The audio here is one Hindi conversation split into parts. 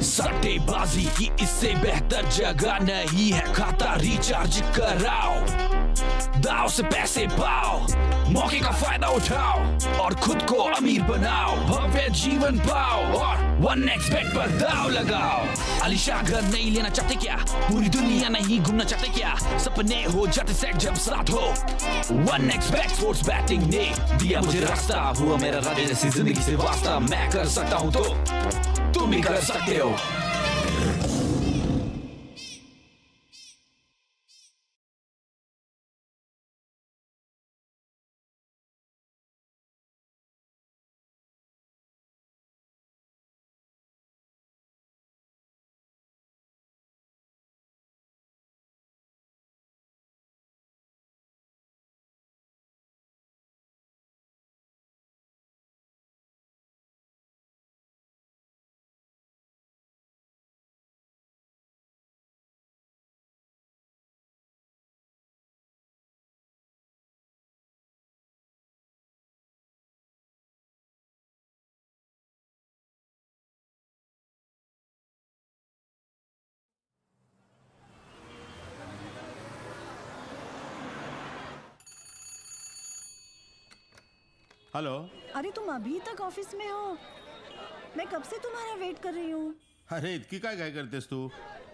सट्टेबाजी की इससे बेहतर जगह नहीं है, खाता रिचार्ज कराओ, दाव से पैसे पाओ, मौके का फायदा उठाओ और खुद को अमीर बनाओ, भव्य जीवन पाओ और 1xBet पर दाव लगाओ। आलीशान घर नहीं लेना चाहते क्या, पूरी दुनिया नहीं घूमना चाहते क्या, सपने हो जाते सेट जब साथ हो। 1xBet स्पोर्ट्स बैटिंग ने दिया मुझे रास्ता, हुआ मेरा राजा जैसी जिंदगी से वास्ता, मैं कर सकता हूँ तो तुम भी कर सकते हो। हेलो। अरे तुम अभी तक ऑफिस में हो? मैं कब से तुम्हारा वेट कर रही हूँ। अरे इतनी क्या करतेस तू?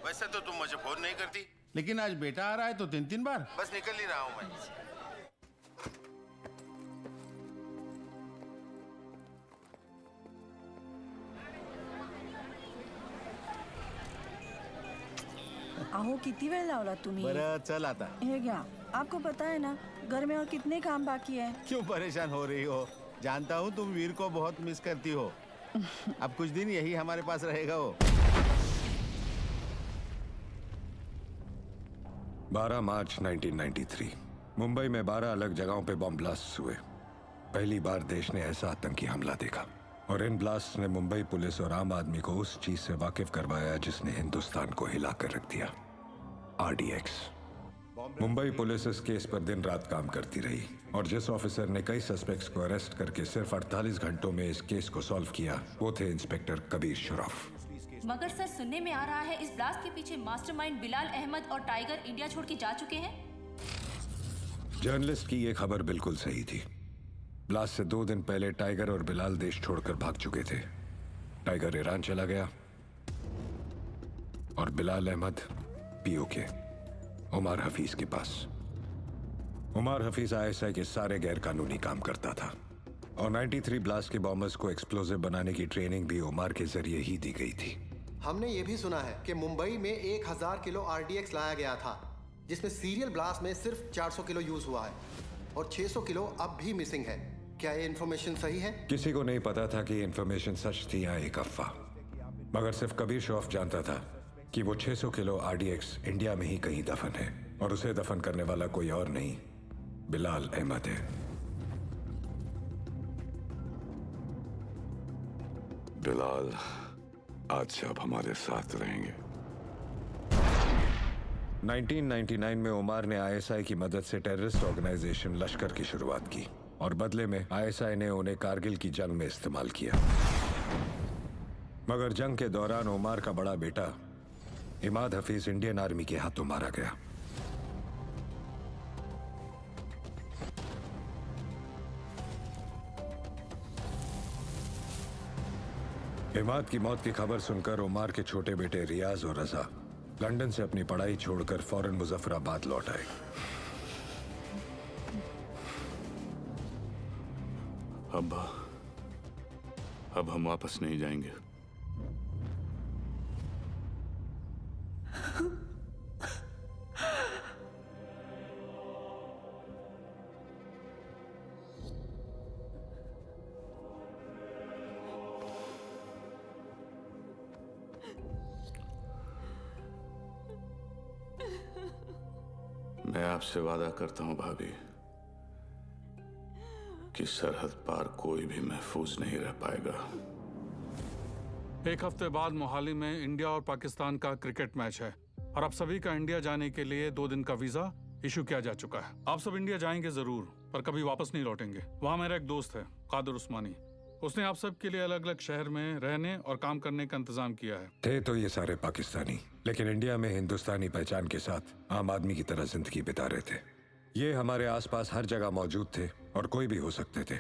वैसे तो तुम मुझे फोन नहीं करती, लेकिन आज बेटा आ रहा है तो 3-3 बार। बस निकल ही रहा हूँ मैं। अहो किती वेळ लावला तुम्ही? बरं चल आता। हे घ्या, आपको पता है ना घर में और कितने काम बाकी है। क्यों परेशान हो रही हो? जानता हूँ तुम वीर को बहुत मिस करती हो। अब कुछ दिन यही हमारे पास रहेगा वो। 12 मार्च 1993 मुंबई में 12 अलग जगहों पे बॉम्ब ब्लास्ट हुए। पहली बार देश ने ऐसा आतंकी हमला देखा और इन ब्लास्ट ने मुंबई पुलिस और आम आदमी को उस चीज से वाकिफ करवाया जिसने हिंदुस्तान को हिला कर रख दिया, RDX। मुंबई पुलिस इस केस पर दिन रात काम करती रही और जिस ऑफिसर ने कई सस्पेक्ट्स को अरेस्ट करके सिर्फ 48 घंटों में इस केस को सॉल्व किया वो थे इंस्पेक्टर कबीर शुरफ। मगर सर सुनने में आ रहा है इस ब्लास्ट के पीछे मास्टरमाइंड बिलाल अहमद और टाइगर इंडिया छोड़ के जा चुके हैं। जर्नलिस्ट की ये खबर बिल्कुल सही थी। ब्लास्ट से 2 दिन पहले टाइगर और बिलाल देश छोड़कर भाग चुके थे। टाइगर ईरान चला गया और बिलाल अहमद POK उमर हफीज के पास। उमर हफीज ISI के सारे गैर कानूनी काम करता था और 93 ब्लास्ट के बॉम्बर्स को एक्सप्लोजिव बनाने की ट्रेनिंग भी उमर के जरिए ही दी गई थी। हमने ये भी सुना है कि मुंबई में 1000 किलो RDX लाया गया था, जिसमें सीरियल ब्लास्ट में सिर्फ 400 किलो यूज हुआ है और 600 किलो अब भी मिसिंग है। क्या ये इन्फॉर्मेशन सही है? किसी को नहीं पता था कि इन्फॉर्मेशन सच थी या एक अफवाह, मगर सिर्फ कबीर शुरफ जानता था कि वो 600 किलो RDX इंडिया में ही कहीं दफन है और उसे दफन करने वाला कोई और नहीं, बिलाल अहमद है। बिलाल आज से अब हमारे साथ रहेंगे। 1999 में उमर ने ISI की मदद से टेररिस्ट ऑर्गेनाइजेशन लश्कर की शुरुआत की और बदले में ISI ने उन्हें कारगिल की जंग में इस्तेमाल किया। मगर जंग के दौरान उमर का बड़ा बेटा इमाद हफीज इंडियन आर्मी के हाथों मारा गया। इमाद की मौत की खबर सुनकर उमर के छोटे बेटे रियाज और रजा लंदन से अपनी पढ़ाई छोड़कर फौरन मुजफ्फराबाद लौट आए। अब हम वापस नहीं जाएंगे। मैं आपसे वादा करता हूं भाभी कि सरहद पार कोई भी महफूज नहीं रह पाएगा। एक हफ्ते बाद मोहाली में इंडिया और पाकिस्तान का क्रिकेट मैच है। और आप सभी का इंडिया जाने के लिए 2 दिन का वीजा इशू किया जा चुका है। आप सब इंडिया जाएंगे जरूर, पर कभी वापस नहीं लौटेंगे। वहाँ मेरा एक दोस्त है, कादर उस्मानी। उसने आप सब के लिए अलग अलग शहर में रहने और काम करने का इंतजाम किया है। थे तो ये सारे पाकिस्तानी, लेकिन इंडिया में हिंदुस्तानी पहचान के साथ आम आदमी की तरह जिंदगी बिता रहे थे। ये हमारे आसपास हर जगह मौजूद थे और कोई भी हो सकते थे।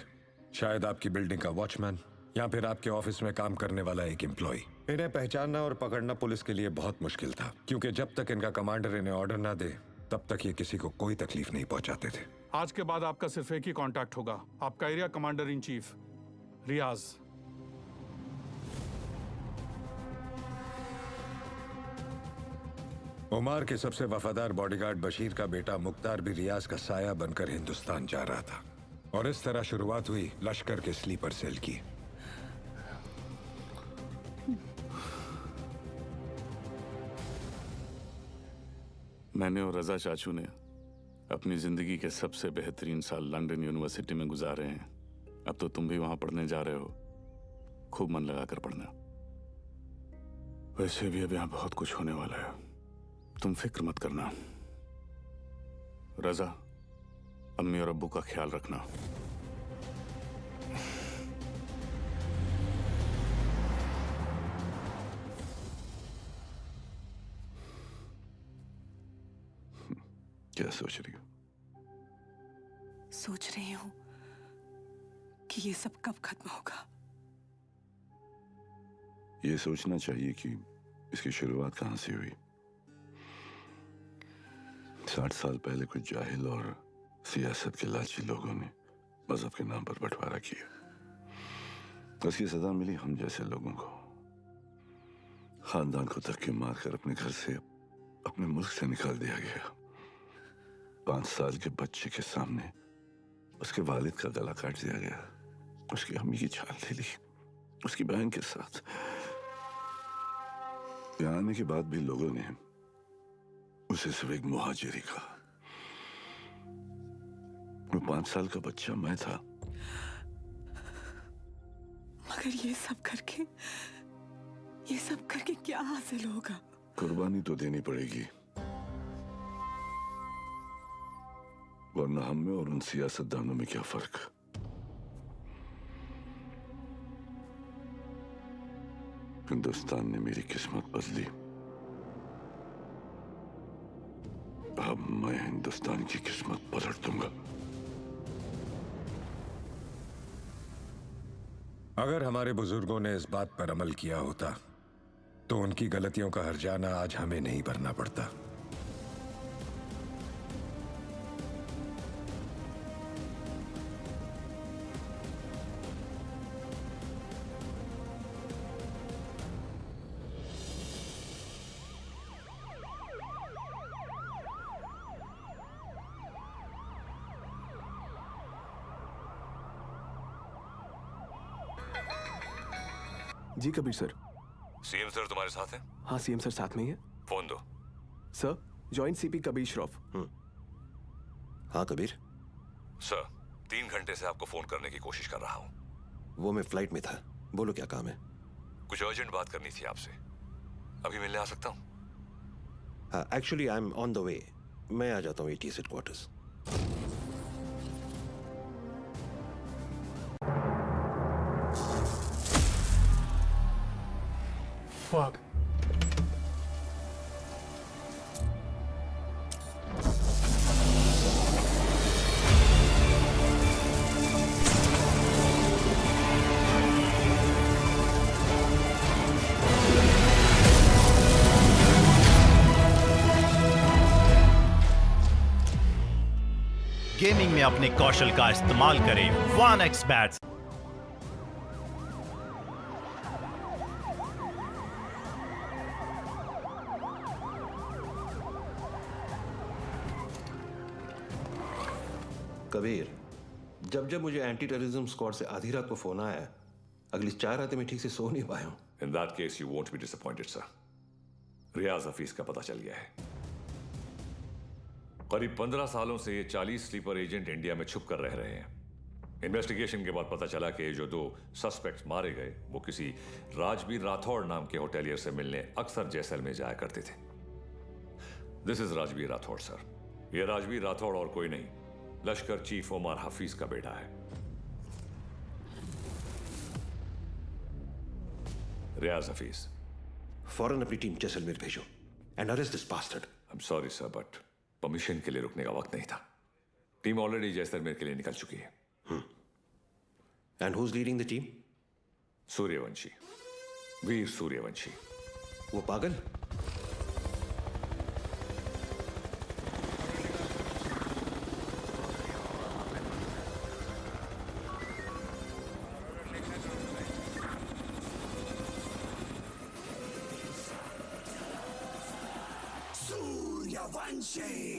शायद आपकी बिल्डिंग का वॉचमैन या फिर आपके ऑफिस में काम करने वाला एक एम्प्लॉय। इन्हें पहचानना और पकड़ना पुलिस के लिए बहुत मुश्किल था, क्योंकि जब तक इनका कमांडर इन्हें ऑर्डर ना दे तब तक ये किसी को कोई तकलीफ नहीं पहुंचाते थे। आज के बाद आपका सिर्फ एक ही कांटेक्ट होगा, आपका एरिया कमांडर इन चीफ रियाज। उमार के सबसे वफादार बॉडीगार्ड बशीर का बेटा मुख्तार भी रियाज का साया बनकर हिंदुस्तान जा रहा था, और इस तरह शुरुआत हुई लश्कर के स्लीपर सेल की। मैंने और रजा चाचू ने अपनी जिंदगी के सबसे बेहतरीन साल लंदन यूनिवर्सिटी में गुजारे हैं। अब तो तुम भी वहां पढ़ने जा रहे हो, खूब मन लगाकर पढ़ना। वैसे भी अब यहां बहुत कुछ होने वाला है, तुम फिक्र मत करना। रजा, अम्मी और अब्बू का ख्याल रखना। क्या सोच रही हो? सोच रही हूँ कि ये सब कब खत्म होगा। ये सोचना चाहिए कि इसकी शुरुआत कहां से हुई। 60 साल पहले कुछ जाहिल और सियासत के लालची लोगों ने मजहब के नाम पर बंटवारा किया। उसकी सजा मिली हम जैसे लोगों को। खानदान को धक्के मारकर अपने घर से, अपने मुल्क से निकाल दिया गया। 5 साल के बच्चे के सामने उसके वालिद का गला काट दिया गया। उसकी अम्मी की छाल ले ली, उसकी बहन के साथ। यहाँ आने के बाद भी लोगों ने उसे सिर्फ एक मुहाजिरी कहा। वो 5 साल का बच्चा मैं था। मगर ये सब करके क्या हासिल होगा? कुर्बानी तो देनी पड़ेगी, वरना हम में और उन सियासतदानों में क्या फर्क। हिंदुस्तान ने मेरी किस्मत बदली, अब मैं हिंदुस्तान की किस्मत पलट दूंगा। अगर हमारे बुजुर्गों ने इस बात पर अमल किया होता तो उनकी गलतियों का हर्जाना आज हमें नहीं भरना पड़ता। जी कबीर सर। सीएम सर तुम्हारे साथ हैं? हाँ सीएम सर साथ में ही है। फोन दो। Sir, joint CP Kabir Shroff. हाँ कबीर। सर, 3 घंटे से आपको फोन करने की कोशिश कर रहा हूँ। वो मैं फ्लाइट में था, बोलो क्या काम है? कुछ अर्जेंट बात करनी थी आपसे, अभी मिलने आ सकता हूँ? हाँ, actually I am on the way. मैं आ जाता हूँ ATS हेडक्वार्टर्स। Fuck. गेमिंग में अपने कौशल का इस्तेमाल करें 1x बैट्स। कबीर, जब मुझे एंटी टेररिज्म स्क्वाड से आधी रात को फोन आया, अगली 4 रातें मैं ठीक से सो नहीं पाया हूं। In that case, you won't be disappointed, sir. रियाज हफीज का पता चल गया है। करीब 15 सालों से ये 40 स्लीपर एजेंट इंडिया में छुप कर रह रहे हैं। इन्वेस्टिगेशन के बाद पता चला कि जो 2 सस्पेक्ट्स मारे गए वो किसी राजबीर राठौड़ नाम के होटेलियर से मिलने अक्सर जैसलमेर जाया करते थे। This is Rajveer Rathore sir. ये राजवीर राठौड़ और कोई नहीं, लश्कर चीफ उमर हफीज का बेटा है। रियाज हफीज। फौरन अपनी टीम जैसलमेर भेजो and arrest this bastard. I am sorry sir, but permission के लिए रुकने का वक्त नहीं था। टीम ऑलरेडी जैसलमेर के लिए निकल चुकी है। And who is leading the team? Suryavanshi, Veer Suryavanshi. वो पागल? Suryavanshi.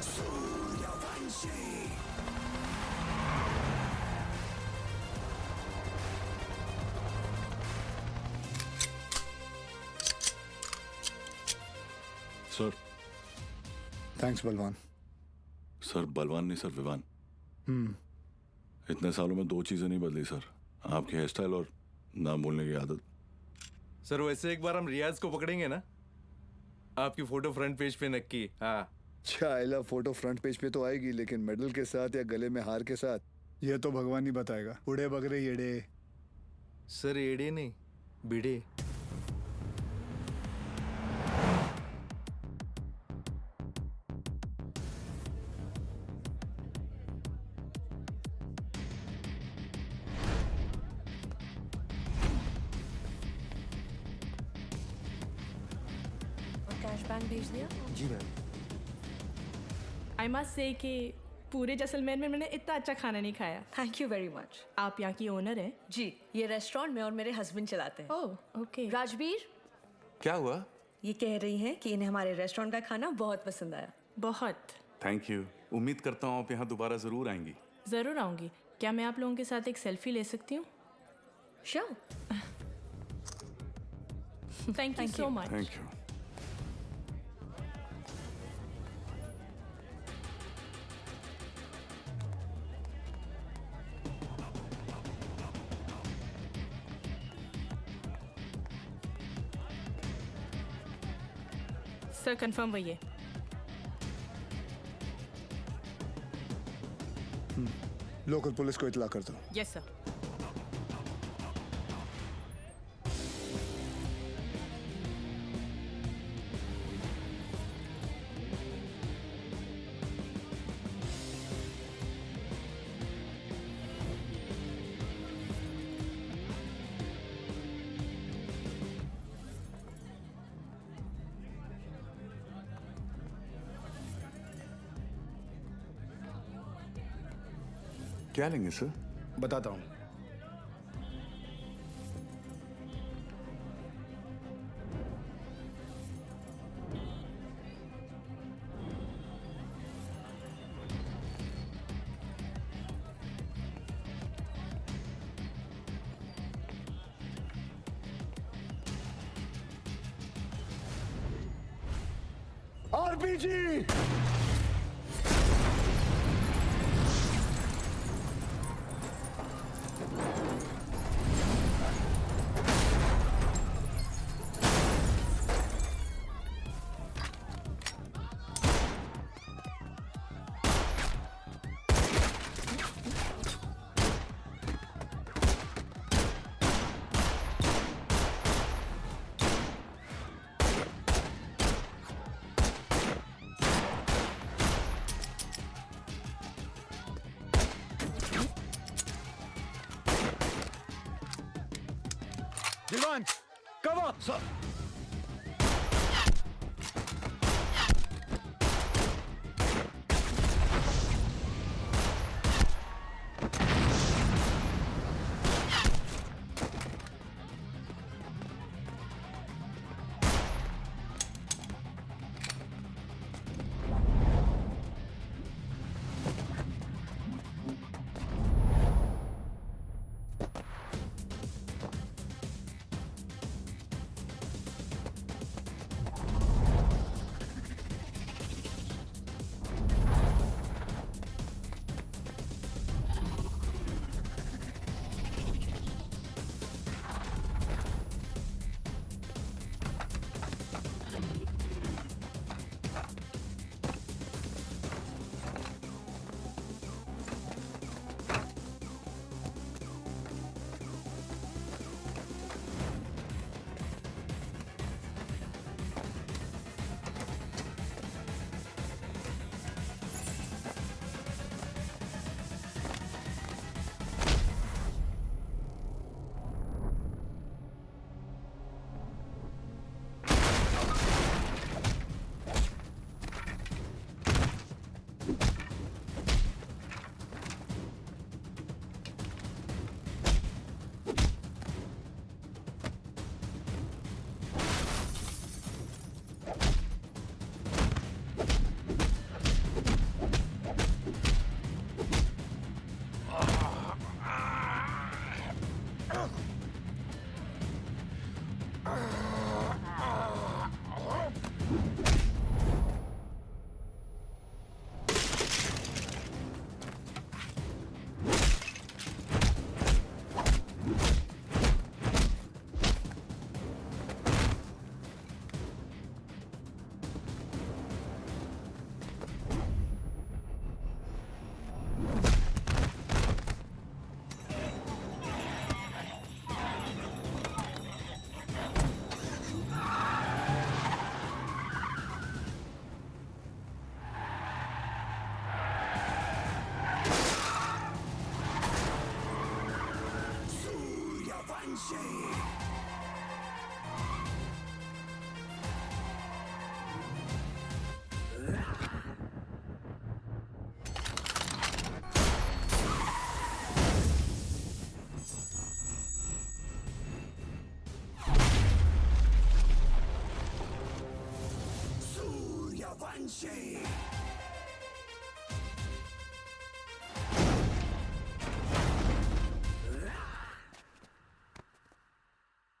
Suryavanshi. Sir. Thanks Balwan. Sir Balwan नहीं सर, विवान। इतने सालों में 2 चीजें नहीं बदली सर, आपकी हेयर स्टाइल और नाम बोलने की आदत। सर वैसे एक बार हम रियाज को पकड़ेंगे ना, आपकी फोटो फ्रंट पेज पे नक्की। हाँ चाइला फोटो फ्रंट पेज पे तो आएगी, लेकिन मेडल के साथ या गले में हार के साथ ये तो भगवान ही बताएगा। उड़े बगरे येड़े। सर एड़े नहीं, बिड़े। कैश बैंक भेज दिया? जी मैम। आई मस्ट से कि पूरे जैसलमेर में मैंने इतना अच्छा खाना नहीं खाया। Thank you very much. आप यहाँ की ओनर हैं? जी, ये रेस्टोरेंट में और मेरे हस्बैंड चलाते हैं। Oh okay. राजवीर, क्या हुआ? ये कह रही हैं कि इन्हें हमारे रेस्टोरेंट का खाना बहुत पसंद आया। बहुत। Thank you. उम्मीद करता हूँ आप यहाँ दोबारा जरूर आएंगी। ज़रूर आऊँगी। क्या मैं आप लोगों के साथ एक सेल्फी ले सकती हूँ? Sure. Thank you so much. Thank you. Sir confirm वही है। लोकल पुलिस को इतला कर दो। Yes sir. क्या लेंगे सर? बताता हूँ। आरपीजी। Divan, cover! Sir.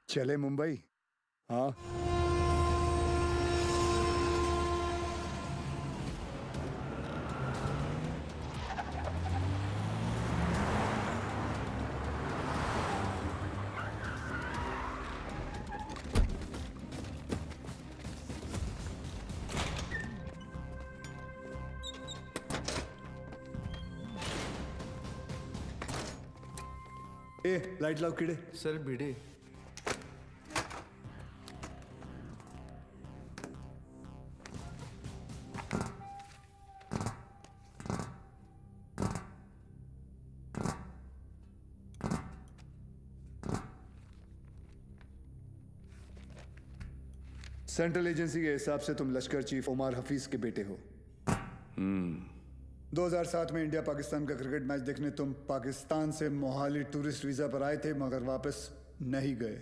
चले मुंबई? हाँ। ए लाइट लाओ कीड़े। सर भिड़े। सेंट्रल एजेंसी के हिसाब से तुम लश्कर चीफ उमर हफीज के बेटे हो। 2007 में इंडिया पाकिस्तान का क्रिकेट मैच देखने तुम पाकिस्तान से मोहाली टूरिस्ट वीजा पर आए थे, मगर वापस नहीं गए।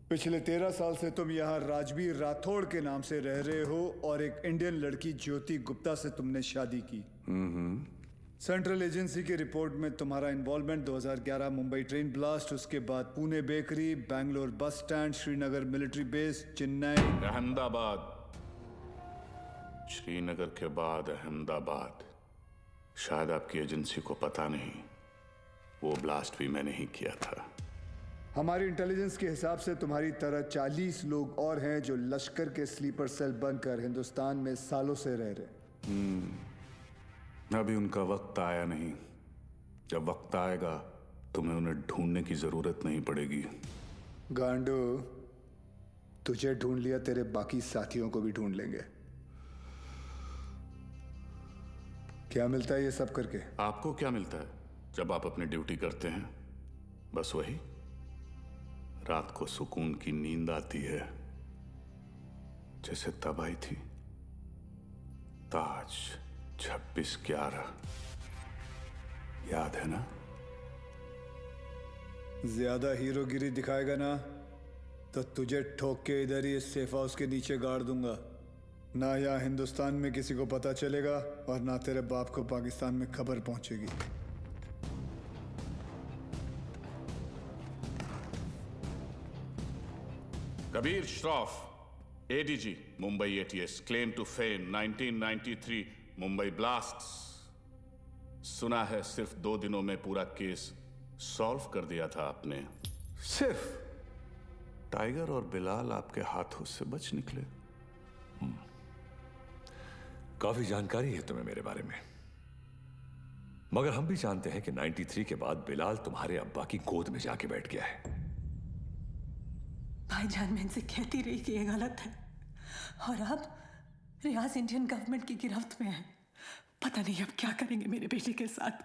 पिछले 13 साल से तुम यहाँ राजवीर राठौड़ के नाम से रह रहे हो और एक इंडियन लड़की ज्योति गुप्ता से तुमने शादी की। सेंट्रल एजेंसी की रिपोर्ट में तुम्हारा इन्वॉल्वमेंट 2011 मुंबई ट्रेन ब्लास्ट, उसके बाद Pune bakery, Bangalore bus stand, Srinagar military base, Chennai, Ahmedabad, Srinagar के बाद अहमदाबाद। शायद आपकी एजेंसी को पता नहीं, वो ब्लास्ट भी मैंने ही किया था। हमारी इंटेलिजेंस के हिसाब से तुम्हारी तरह 40 लोग और हैं जो लश्कर के स्लीपर सेल बनकर हिंदुस्तान में सालों से रह रहे। अभी उनका वक्त आया नहीं। जब वक्त आएगा तुम्हें उन्हें ढूंढने की जरूरत नहीं पड़ेगी। गांडू, तुझे ढूंढ लिया, तेरे बाकी साथियों को भी ढूंढ लेंगे। क्या मिलता है ये सब करके? आपको क्या मिलता है जब आप अपनी ड्यूटी करते हैं? बस वही, रात को सुकून की नींद आती है, जैसे तब आई थी। ताज 26/11 याद है ना? ज्यादा हीरोगिरी दिखाएगा ना तो तुझे ठोक के इधर ही इस सेफ हाउस के नीचे गाड़ दूंगा। ना यहाँ हिंदुस्तान में किसी को पता चलेगा और ना तेरे बाप को पाकिस्तान में खबर पहुंचेगी। Kabir Shroff, ADG, Mumbai ATS, claim to fame 1993 Mumbai blasts. सुना है सिर्फ 2 दिनों में पूरा केस सॉल्व कर दिया था आपने। सिर्फ टाइगर और बिलाल आपके हाथों से बच निकले। काफी जानकारी है तुम्हें मेरे बारे में, मगर हम भी जानते हैं कि 93 के बाद बिलाल तुम्हारे अब्बा की गोद में जाके बैठ गया है। भाईजान, मैं इनसे कहती रही कि ये गलत है, और अब रियाज इंडियन गवर्नमेंट की गिरफ्त में है। पता नहीं अब क्या करेंगे मेरे बेटे के साथ।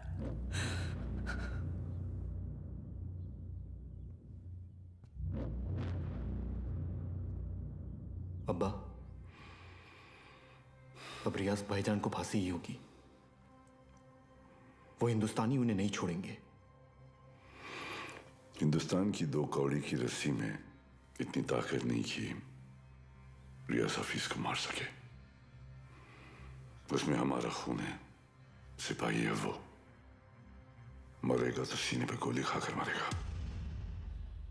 अब्बा, अब रियाज भाईजान को फांसी ही होगी। वो हिंदुस्तानी उन्हें नहीं छोड़ेंगे। हिंदुस्तान की 2 कौड़ी की रस्सी में इतनी ताकत नहीं कि रियाज हफीज को मार सके। उसमें हमारा खून है। सिपाही है वो, मरेगा तो सीने पे गोली खाकर मरेगा।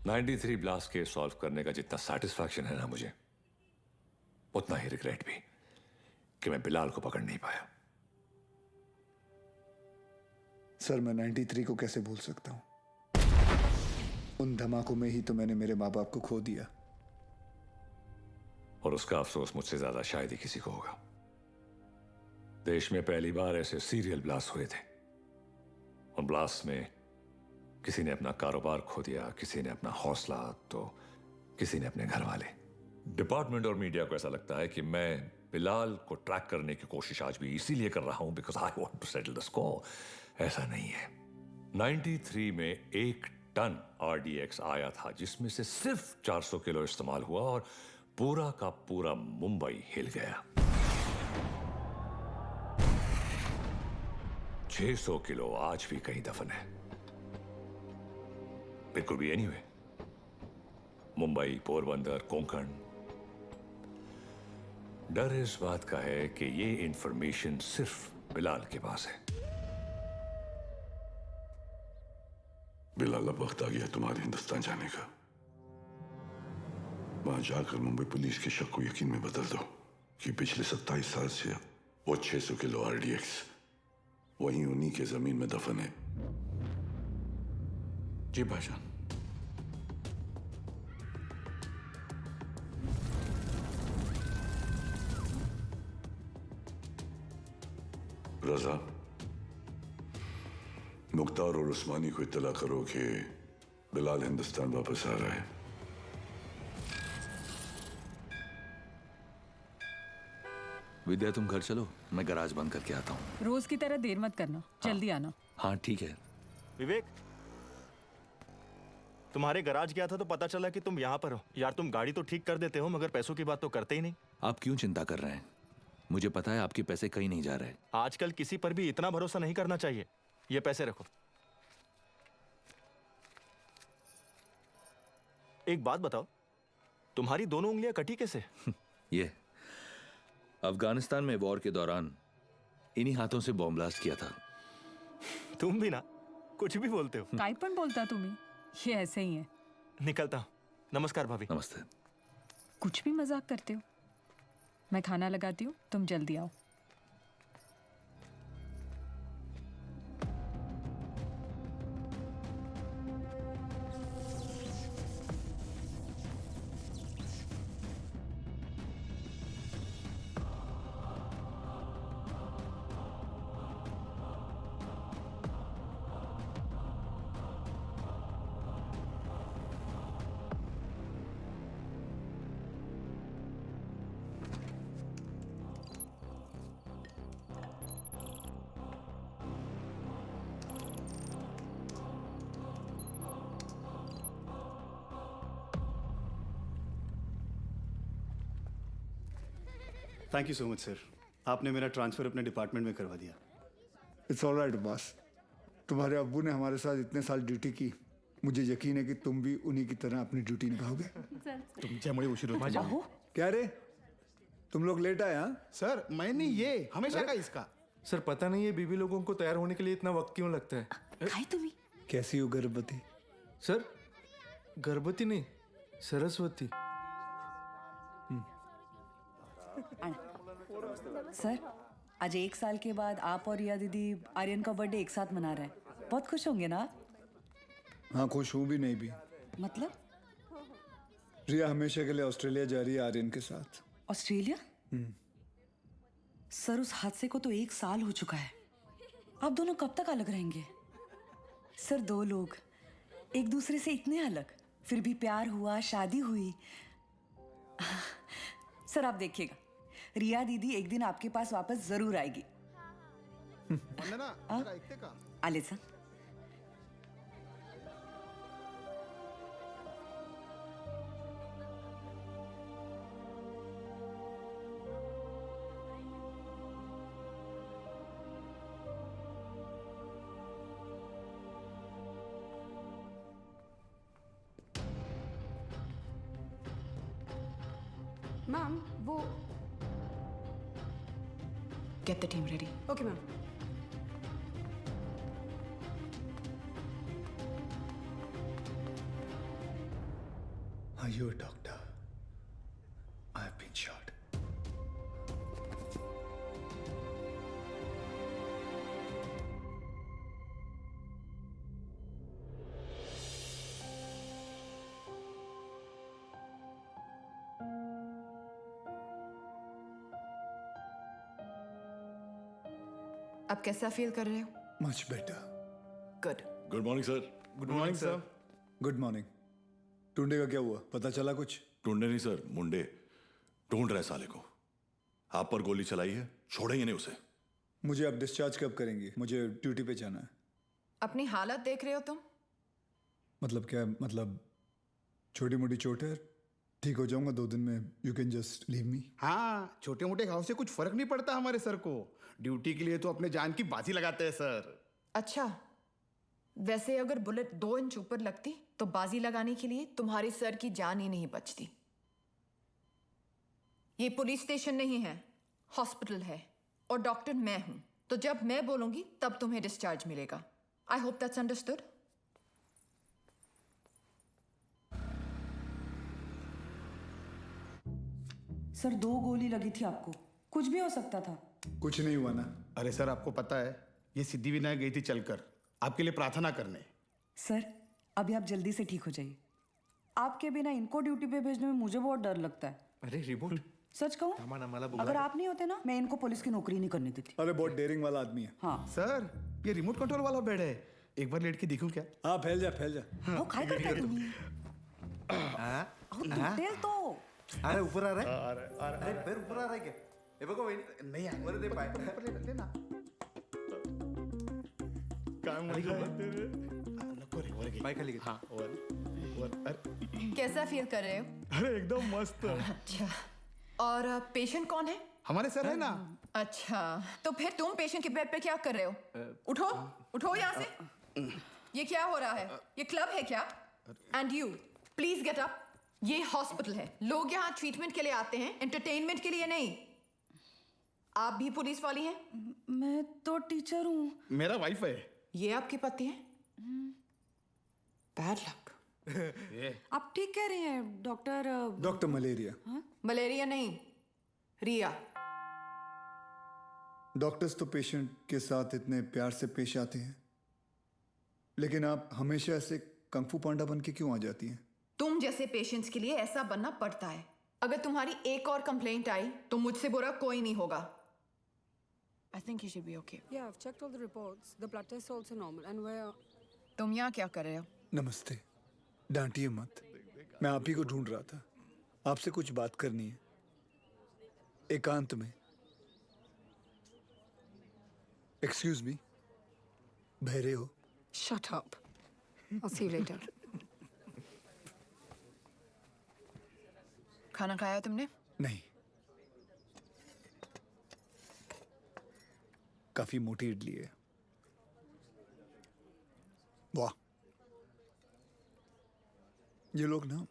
93 ब्लास्ट केस सॉल्व करने का जितना सेटिस्फैक्शन है ना मुझे, उतना ही रिग्रेट भी कि मैं बिलाल को पकड़ नहीं पाया। सर, मैं 93 को कैसे भूल सकता हूं? उन धमाकों में ही तो मैंने मेरे माँ बाप को खो दिया। और उसका अफसोस मुझसे ज्यादा शायद ही किसी को होगा। देश में पहली बार ऐसे सीरियल ब्लास्ट हुए थे। उन ब्लास्ट में किसी ने अपना कारोबार खो दिया, किसी ने अपना हौसला, तो किसी ने अपने घर वाले। डिपार्टमेंट और मीडिया को ऐसा लगता है कि मैं बिलाल को ट्रैक करने की कोशिश आज भी इसीलिए कर रहा हूं because I want to settle the score. ऐसा नहीं है। 93 में एक टन RDX आया था, जिसमें से सिर्फ 400 किलो इस्तेमाल हुआ और पूरा का पूरा मुंबई हिल गया। 600 किलो आज भी कहीं दफन है। It could be anywhere. Mumbai, Porbandar, Konkan. डर इस बात का है कि ये इंफॉर्मेशन सिर्फ बिलाल के पास है। बिलाल, अब वक्त आ गया तुम्हारे हिंदुस्तान जाने का। वहां जाकर मुंबई पुलिस के शक को यकीन में बदल दो कि पिछले 27 साल से वो 600 किलो RDX वहीं उन्हीं के जमीन में दफन है। जी भाईजान। रजा, मुख्तार और उस्मानी को इत्तला करो कि बिलाल हिंदुस्तान वापस आ रहा है। विद्या, तुम घर चलो, मैं गैराज बंद करके आता हूँ। रोज की तरह देर मत करना, जल्दी आना। हाँ ठीक है। विवेक, तुम्हारे गैराज गया था तो पता चला कि तुम यहाँ पर हो। यार, तुम गाड़ी तो ठीक कर देते हो मगर पैसों की बात तो करते ही नहीं। आप क्यों चिंता कर रहे हैं? मुझे पता है आपके पैसे कहीं नहीं जा रहे। आजकल किसी पर भी इतना भरोसा नहीं करना चाहिए। ये पैसे रखो। एक बात बताओ, तुम्हारी दोनों उंगलियां कटी कैसे? ये अफगानिस्तान में वॉर के दौरान इन्हीं हाथों से बॉम्ब ब्लास्ट किया था। तुम भी ना कुछ भी बोलते हो। काय पण बोलता तुम्ही? ये ऐसे ही है। निकलता हूं। नमस्कार भाभी। नमस्ते। कुछ भी मजाक करते हो। मैं खाना लगाती हूँ, तुम जल्दी आओ। Thank you so much sir, आपने मेरा ट्रांसफ़र अपने डिपार्टमेंट में करवा दिया। It's all right boss. तुम्हारे अब्बू ने हमारे साथ इतने साल ड्यूटी की, मुझे यकीन है कि तुम भी उन्हीं की तरह अपनी ड्यूटी निभाओगे। तुमच्यामुळे उशीर होतो माझ्या। क्या रे, तुम लोग लेट आए? हाँ सर, मैंने ये हमेशा का इसका। सर, पता नहीं है बीबी लोगों को तैयार होने के लिए इतना वक्त क्यों लगता है। तुम्ही कैसी हो गर्भवती? सर, गर्भवती नहीं, सरस्वती। सर, आज 1 साल के बाद आप और रिया दीदी आर्यन का बर्थडे एक साथ मना रहे हैं। बहुत खुश होंगे ना? हाँ, खुश हूँ भी नहीं भी। मतलब? रिया हमेशा के लिए ऑस्ट्रेलिया जा रही है आर्यन के साथ। ऑस्ट्रेलिया? सर, उस हादसे को तो 1 साल हो चुका है। आप दोनों कब तक अलग रहेंगे? सर, 2 लोग एक दूसरे से इतने अलग, फिर भी प्यार हुआ, शादी हुई। सर, आप देखिएगा, रिया दीदी एक दिन आपके पास वापस जरूर आएगी। आले सर। मैम, वो Get the team ready. Okay ma'am. Are you a doctor? I have been shot. अब कैसा फील कर रहे हो? Much better. Good. Good morning sir. Good morning sir. Good morning. टुंडे का क्या हुआ, पता चला कुछ? ढूंढे नहीं सर, मुंडे ढूंढ रहे साले को। आप पर गोली चलाई है, छोड़ेंगे नहीं उसे। मुझे अब डिस्चार्ज कब करेंगे? मुझे ड्यूटी पे जाना है। अपनी हालत देख रहे हो तुम? मतलब क्या, मतलब छोटी मोटी चोट है, ठीक हो जाऊंगा 2 दिन में, you can just leave me. हाँ, छोटे मोटे घाव से कुछ फर्क नहीं पड़ता हमारे सर को। ड्यूटी के लिए तो अपने जान की बाजी लगाते हैं सर। अच्छा, वैसे अगर बुलेट 2 इंच ऊपर लगती तो बाजी लगाने के लिए तुम्हारे सर की जान ही नहीं बचती। ये पुलिस स्टेशन नहीं है, हॉस्पिटल है, और डॉक्टर मैं हूं, तो जब मैं बोलूंगी तब तुम्हें डिस्चार्ज मिलेगा। I hope that's understood. Sir 2 गोली लगी थी आपको, कुछ भी हो सकता था। कुछ नहीं हुआ ना। अरे सर, आपको पता है ये सिद्धि विनायक गई थी चलकर आपके लिए प्रार्थना करने। सर अभी आप जल्दी से ठीक हो जाइए। आपके बिना इनको ड्यूटी पे भेजने में मुझे बहुत डर लगता है। अरे रिमोट, सच कहूं, अगर आप नहीं होते ना, मैं इनको पुलिस की नौकरी नहीं करने देती। अरे बहुत डेयरिंग वाला आदमी है। हाँ सर, ये रिमोट कंट्रोल वाला बेड है, एक बार लेट के देखूं क्या? हाँ, फैल जा फैल जा। वो काय करता है तुम्ही? तेल तो अरे ऊपर आ रहा है, अरे पैर ऊपर आ रहा है क्या? ये बघो वहिनी, नहीं आ वर दे पाय, लेना काम नको रे, वर पाय खाली घे। हाँ, वर। कैसा फील कर रहे हो? अरे एकदम मस्त। अच्छा, और पेशेंट कौन है? हमारे सर है ना। अच्छा, तो फिर तुम पेशेंट के बेड पे क्या कर रहे हो? उठो उठो यहाँ से। ये क्या हो रहा है? ये क्लब है क्या? And you please get up. ये हॉस्पिटल है, लोग यहाँ ट्रीटमेंट के लिए आते हैं, एंटरटेनमेंट के लिए नहीं। आप भी पुलिस वाली हैं? मैं तो टीचर हूँ। मेरा वाइफ है। ये आपके पति हैं? Bad luck. आप ठीक कह रही हैं डॉक्टर। Doctor malaria. मलेरिया नहीं, रिया। डॉक्टर्स तो पेशेंट के साथ इतने प्यार से पेश आते हैं, लेकिन आप हमेशा ऐसे कंफू पांडा बन के क्यों आ जाती हैं? तुम जैसे पेशेंट्स के लिए ऐसा बनना पड़ता है। अगर तुम्हारी एक और कंप्लेंट आई तो मुझसे बुरा कोई नहीं होगा। I think you should be okay. Yeah, I've checked all the reports. The blood test is also normal. And where? तुम यहाँ क्या कर रहे हो? नमस्ते, डांटिए मत, मैं आप ही को ढूंढ रहा था। आपसे कुछ बात करनी है, एकांत में। एक्सक्यूज मी, बहरे हो? Shut up. I'll see you later. खाना खाया तुमने? नहीं, काफी मोटी इडली है। वाह, ये लोग ना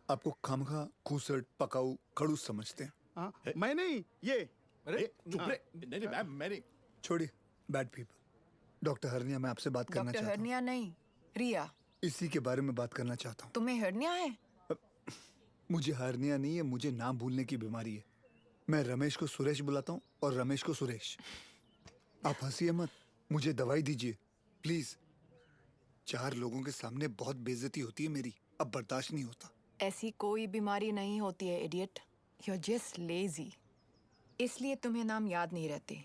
आपको खामखा खूसट पकाऊ खड़ूस समझते हैं। हाँ, मैं नहीं, ये। अरे चुप रे, नहीं मैम, मैं नहीं। छोड़िए, बैड पीपल। डॉक्टर हरनिया, मैं आपसे बात करना डॉक्टर चाहता हूँ। हरनिया नहीं, रिया। इसी के बारे में बात करना चाहता हूँ। तुम्हें हरनिया है? मुझे हरनिया नहीं है, मुझे नाम भूलने की बीमारी है। मैं रमेश को सुरेश बुलाता हूँ और रमेश को सुरेश। आप हंसिए मत, मुझे दवाई दीजिए प्लीज। 4 लोगों के सामने बहुत बेइज्जती होती है मेरी, अब बर्दाश्त नहीं होता। ऐसी कोई बीमारी नहीं होती है idiot, you are just lazy, इसलिए तुम्हें नाम याद नहीं रहते।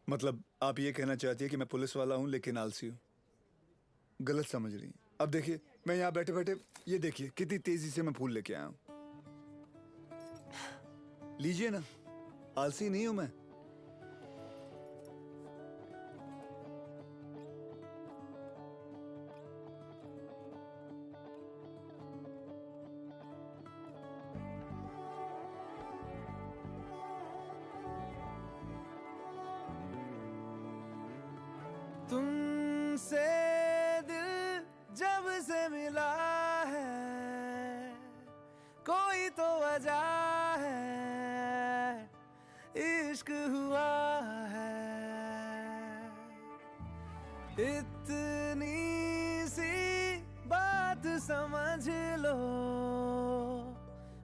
मतलब आप ये कहना चाहती है कि मैं पुलिस वाला हूँ लेकिन आलसी हूँ? गलत समझ रही हैं। अब देखिए, मैं यहाँ बैठे बैठे ये देखिए कितनी तेजी से मैं फूल लेके आया हूँ। लीजिए ना, आलसी नहीं हूं मैं। तुमसे दिल जब से मिला है, कोई तो वजह है, इश्क हुआ है। इतनी सी बात समझ लो,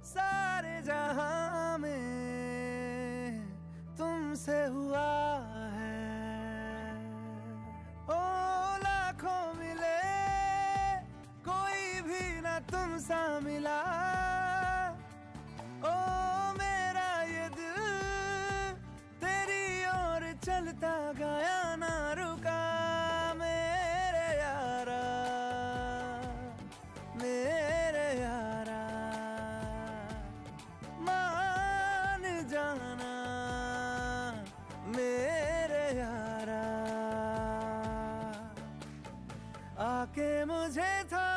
सारे जहां में तुमसे हुआ है। ओ लाखों मिले, कोई भी ना तुम सा मिला। ओ मेरा ये दिल तेरी ओर चलता गया, ना रुका। मेरे यारा, मेरे यारा, मान जाना मेरे यारा, आके मुझे था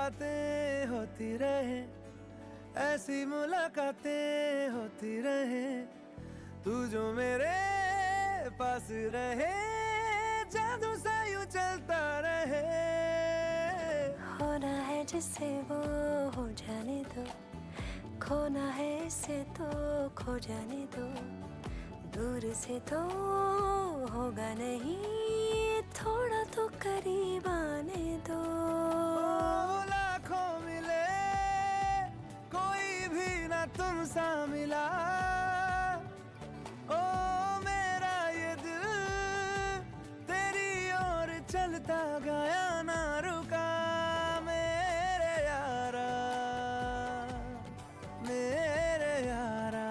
बातें होती रहे, ऐसी मुलाकातें होती रहे, तू जो मेरे पास रहे, जादू सा यूं चलता रहे। होना है जिससे वो हो जाने दो, खोना है इससे तो खो जाने दो, दूर से तो होगा नहीं, थोड़ा तो करीब आने दो। लाखों मिले कोई भी ना तुम सा मिला, ओ मेरा ये दिल तेरी ओर चलता गया ना रुका, मेरे यारा मेरे यारा,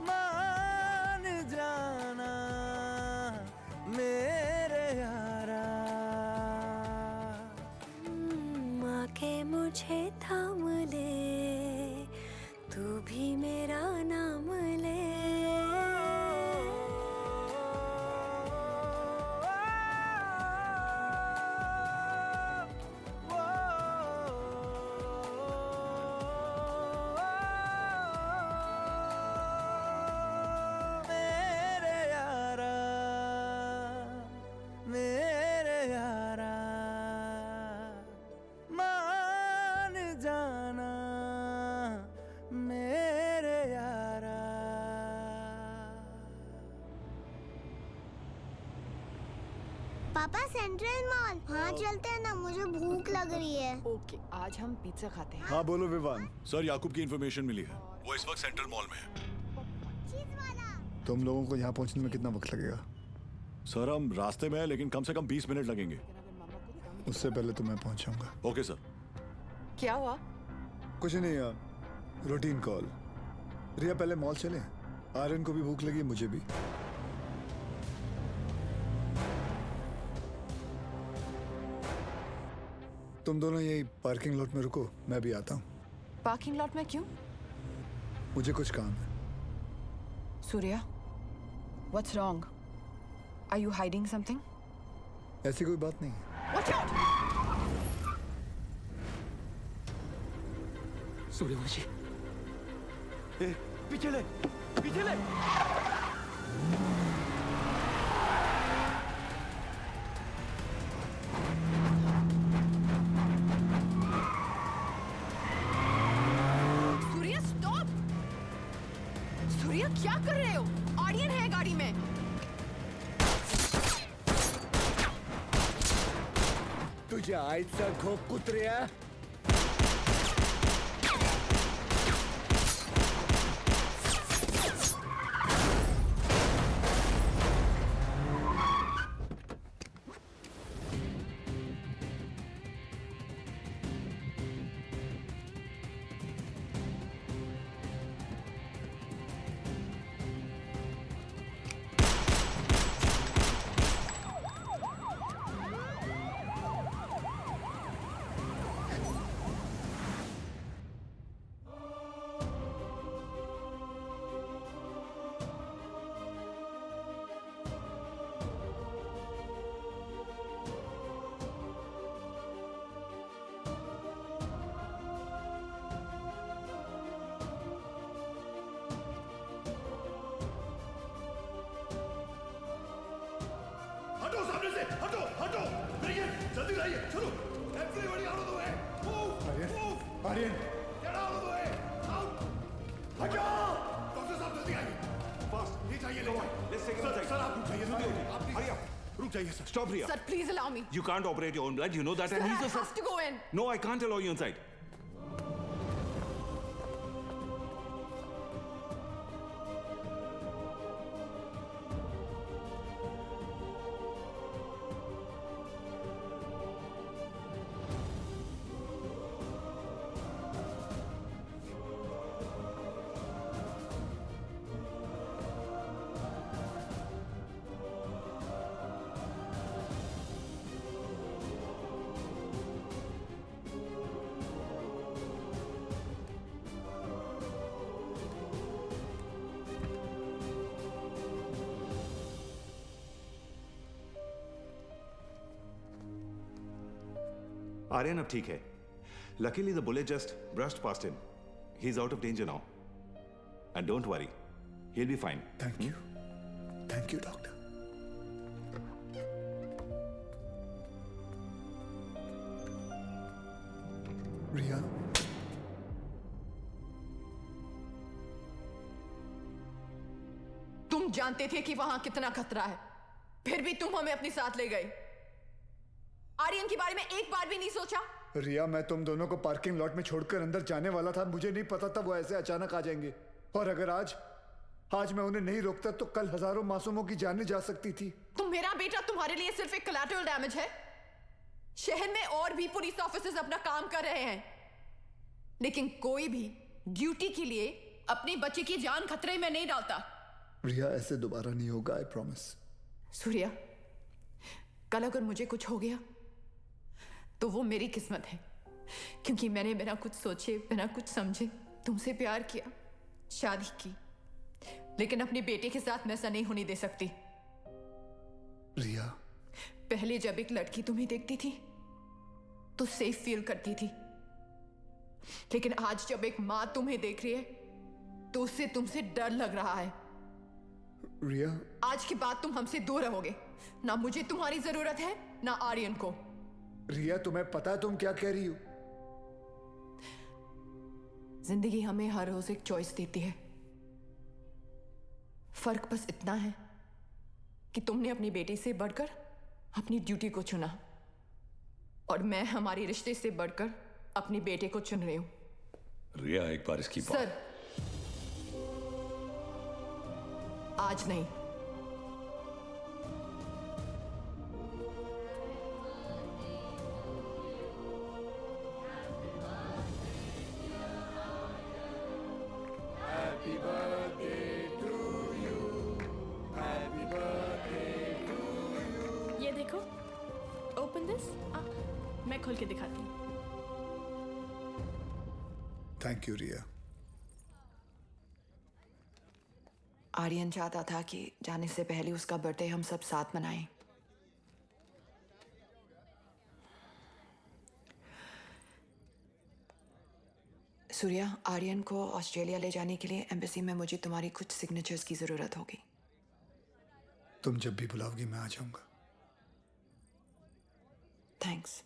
मान जाना मेरे यारा। आके मुझे थाम ले, तू भी मेरा नाम ले। मेरे यारा मेरे यारा, मान जाना मेरे यारा। पापा सेंट्रल मॉल वहाँ चलते हैं ना, मुझे भूख लग रही है। ओके, आज हम पिज्जा खाते हैं। हाँ बोलो विवान। सर याकूब की इंफॉर्मेशन मिली है, वो इस वक्त सेंट्रल मॉल में है। तुम लोगों को यहाँ पहुँचने में कितना वक्त लगेगा? सर हम रास्ते में हैं, लेकिन कम से कम 20 मिनट लगेंगे। उससे पहले तो मैं पहुँचाऊंगा। Okay sir. क्या हुआ? कुछ नहीं यार, रूटीन कॉल। रिया पहले मॉल चले, आर्यन को भी भूख लगी, मुझे भी। तुम दोनों यही पार्किंग लॉट में रुको, मैं भी आता हूँ। पार्किंग लॉट में क्यों? मुझे कुछ काम है। Surya, what's wrong? Are you hiding something? ऐसी कोई बात नहीं है। Watch out! सूर्यवंशी, पीछे ले, पीछे ले। सूर्या स्टॉप! सूर्या क्या कर रहे हो? आर्यन है गाड़ी में। तुझे आयचा घोक कुत्र्या। हटो सामने से, हटो हटो, ब्रिगेड जल्दी लाइए, चलो। Everybody out of the way, move move. Aryan get out of the way, out. हटो। डॉक्टर साहब जल्दी आइए, फास्ट। ले जाइए, ले जाइए। सर आप रुक जाइए, हरी अप, रुक जाइए sir. Stop, Riya. Sir, please allow me. You can't operate your own blood. You know that. Sir, and I he's a have to go in. No, I can't allow you inside. Aryan अब ठीक है. Luckily the bullet just brushed past him. He's out of danger now. And don't worry, he'll be fine. Thank you. Thank you, doctor. रिया, तुम जानते थे कि वहां कितना खतरा है, फिर भी तुम हमें अपने साथ ले गए. आर्यन के बारे में एक बार भी नहीं सोचा? रिया, मैं तुम दोनों को पार्किंग लॉट में छोड़कर अंदर जाने वाला था. मुझे नहीं पता था वो ऐसे अचानक आ जाएंगे. और अगर आज मैं उन्हें नहीं रोकता तो कल हजारों मासूमों की जानें जा सकती थी. तो मेरा बेटा तुम्हारे लिए सिर्फ एक कोलैटरल डैमेज है. शहर में और भी पुलिस ऑफिसर्स अपना काम कर रहे हैं, लेकिन कोई भी ड्यूटी के लिए अपने बच्चे की जान खतरे में नहीं डालता. रिया, ऐसे दोबारा नहीं होगा, आई प्रॉमिस. सूर्या, कल अगर मुझे कुछ हो गया तो वो मेरी किस्मत है, क्योंकि मैंने बिना कुछ सोचे, बिना कुछ समझे तुमसे प्यार किया, शादी की. लेकिन अपने बेटे के साथ मैं ऐसा नहीं होने दे सकती. रिया, पहले जब एक लड़की तुम्हें देखती थी तो सेफ फील करती थी, लेकिन आज जब एक माँ तुम्हें देख रही है तो उससे तुमसे डर लग रहा है. रिया, आज के बाद तुम हमसे दूर रहोगे. ना मुझे तुम्हारी जरूरत है, ना आर्यन को. रिया, तुम्हें पता है तुम क्या कह रही हो? जिंदगी हमें हर रोज एक चॉइस देती है. फर्क बस इतना है कि तुमने अपनी बेटी से बढ़कर अपनी ड्यूटी को चुना, और मैं हमारे रिश्ते से बढ़कर अपने बेटे को चुन रही हूं. रिया, एक बार इसकी बात. सर, आज नहीं. Happy birthday to you. Happy birthday to you. ये देखो, ओपन दिस. मैं खोल के दिखाती हूँ. थैंक यू रिया. आर्यन चाहता था कि जाने से पहले उसका बर्थडे हम सब साथ मनाएं. सूर्या, आर्यन को ऑस्ट्रेलिया ले जाने के लिए एम्बेसी में मुझे तुम्हारी कुछ सिग्नेचर्स की जरूरत होगी. तुम जब भी बुलाओगी मैं आ जाऊंगा. थैंक्स.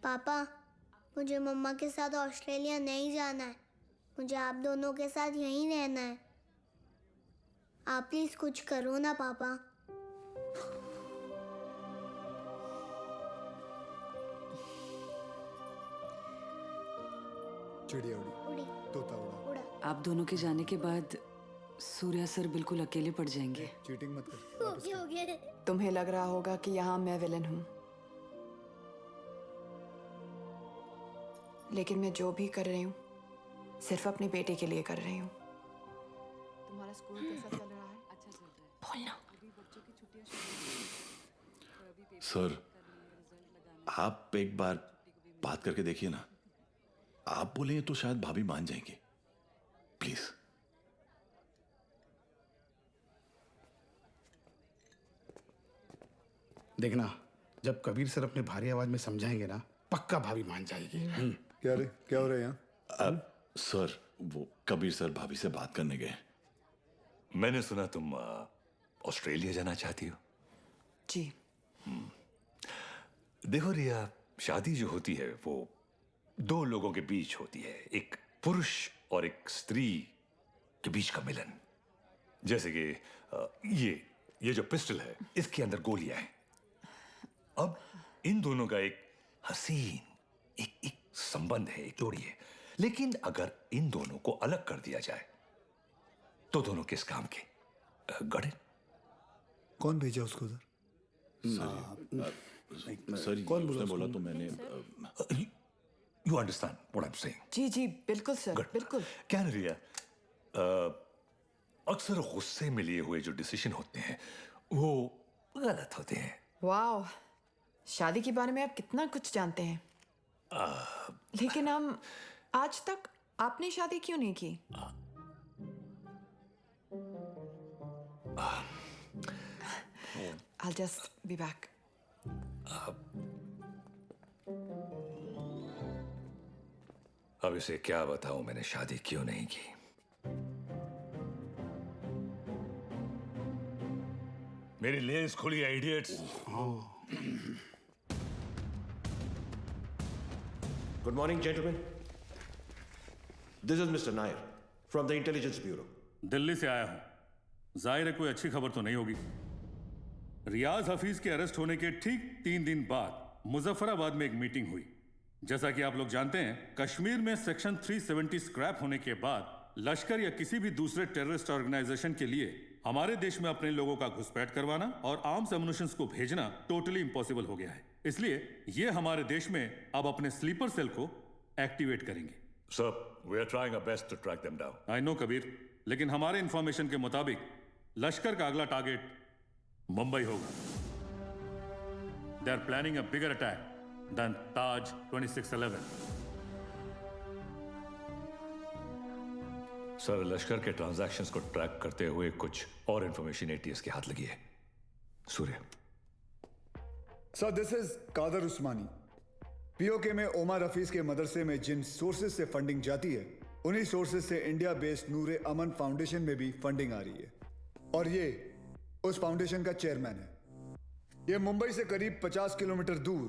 पापा, मुझे मम्मा के साथ ऑस्ट्रेलिया नहीं जाना है. मुझे आप दोनों के साथ यहीं रहना है. आप प्लीज कुछ करो ना पापा. चिड़िया उड़ी, तोता उड़ा. आप दोनों के जाने के बाद सूर्या सर बिल्कुल अकेले पड़ जाएंगे. चीटिंग मत कर. हो गया. तुम्हें लग रहा होगा कि यहाँ मैं विलन हूँ, लेकिन मैं जो भी कर रही हूँ सिर्फ अपने बेटे के लिए कर रही हूँ. तुम्हारा स्कूल कैसा चल रहा है? अच्छा चल रहा है. बोलना. सर, आप एक बार बात करके देखिए ना. आप बोलेंगे तो शायद भाभी मान जाएंगे. प्लीज. देखना, जब कबीर सर अपने भारी आवाज में समझाएंगे ना, पक्का भाभी मान जाएगी. क्या हो रहा है यहाँ? सर, वो कबीर सर भाभी से बात करने गए. मैंने सुना तुम ऑस्ट्रेलिया जाना चाहती हो. जी. देखो रिया, शादी जो होती है वो दो लोगों के बीच होती है. एक पुरुष और एक स्त्री के बीच का मिलन. जैसे कि ये जो पिस्टल है, इसके अंदर गोलियां हैं. अब इन दोनों का एक हसीन एक संबंध है, एक जोड़ी है. लेकिन अगर इन दोनों को अलग कर दिया जाए तो दोनों किस काम के? गड़े. कौन भेजा उसको उधर? सर, कौन उसने बोला तो मैंने. You understand what I am saying? जी जी बिल्कुल सर. बिल्कुल. क्या ना रिया, अक्सर गुस्से में लिए हुए जो डिसीजन होते हैं वो गलत होते हैं. वाह, शादी के बारे में आप कितना कुछ जानते हैं. लेकिन हम आज तक आपने शादी क्यों नहीं की? I'll just be back. अब इसे क्या बताऊं मैंने शादी क्यों नहीं की। मेरी लेंस खुली है idiots. Good morning, gentlemen. This is Mr. Nair from the Intelligence Bureau. Delhi से आया हूं। जाहिर है कोई अच्छी खबर तो नहीं होगी। रियाज हफीज के अरेस्ट होने के ठीक 3 दिन बाद मुजफ्फराबाद में एक मीटिंग हुई। जैसा कि आप लोग जानते हैं, कश्मीर में सेक्शन 370 स्क्रैप होने के बाद लश्कर या किसी भी दूसरे टेररिस्ट ऑर्गेनाइजेशन के लिए हमारे देश में अपने लोगों का घुसपैठ करवाना और आर्म्स एमुनिशंस को भेजना टोटली इम्पॉसिबल हो गया है। इसलिए ये हमारे देश में अब अपने स्लीपर सेल को एक्टिवेट करेंगे। Sir, we are trying our best to track them down. I know Kabir, लेकिन हमारे इंफॉर्मेशन के मुताबिक लश्कर का अगला टारगेट मुंबई होगा। They are planning a bigger attack than Taj 2611। Sir, Lashkar के ट्रांजैक्शंस को ट्रैक करते हुए कुछ और इंफॉर्मेशन एटीएस के हाथ लगी है। Surya. Sir, this is Qadir Usmani. POK में ओमर हफीज के मदरसे में जिन सोर्सेज से फंडिंग जाती है, उन्हीं सोर्सेज से इंडिया बेस्ड नूरे अमन फाउंडेशन में भी फंडिंग आ रही है और ये उस फाउंडेशन का चेयरमैन है। ये मुंबई से करीब 50 किलोमीटर दूर